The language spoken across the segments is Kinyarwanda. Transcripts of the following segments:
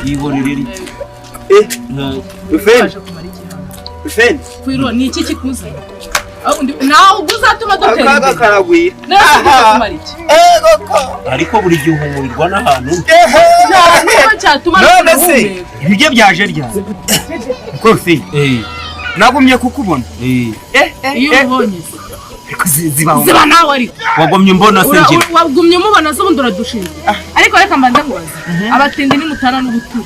yibonere Ufeni Fuyuruhe ni iki kikuze nawe uzatuma dutera akaga karagwira ariko buri gihe umurirwa n'ahantu none se ibyo byaje ryaze ko fi nagumye kukubona iyo ubonye ziba nawe ariko wagumye mbona se ngira wagumye umubona se ubundi uradushinze ariko reka mbanza kubaza abatindi n'imutana n'ubuturi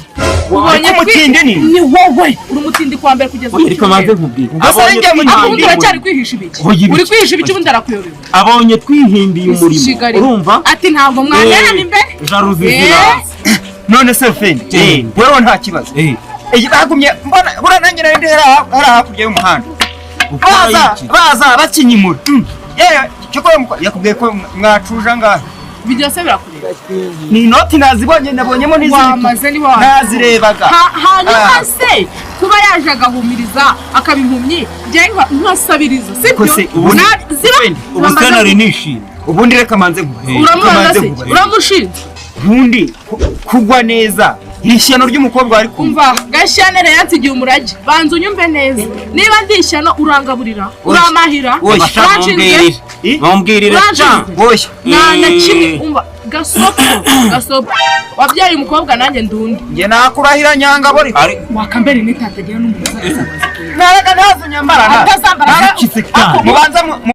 ubonye umutindi ni wowe uri umutindi kwa mbere kugeza ariko maze nkubwira abundi uracyari kwihisha ibiki uri kwihisha ibiki ubundi arakuyobera abonye twihimbiye umurimo urumva ati ntabwo mwanderana imbere jaruzi zira none se Feni wewe nta kibazo bagumye mbona buranangira ndi hari hakurya y'umuhanda baza bakinyimura cyo yakubwiye ko mwacuja ngaho byose birakureba ni inoti nazibonye nabonyemo n'izindi nazirebaga hanyuma se kuba yaje agahumiriza akabimpumyi byenga nkasabiriza sibyo ubu nari nishimye ubundi reka manze uramushinze ubundi kugwa neza iri shyano ry'umukobwa wari kumva gashyane rero yansigiye umurage banza unyumve neza niba ndi ishyano urangaburira uramahira mumbwirire na kimwe umva gasopo wabyaye umukobwa nanjye ndundi njye nakurahira nyangabori wakambere nitatagira n'umusaza naraga nazo nyambara atazambara mubanza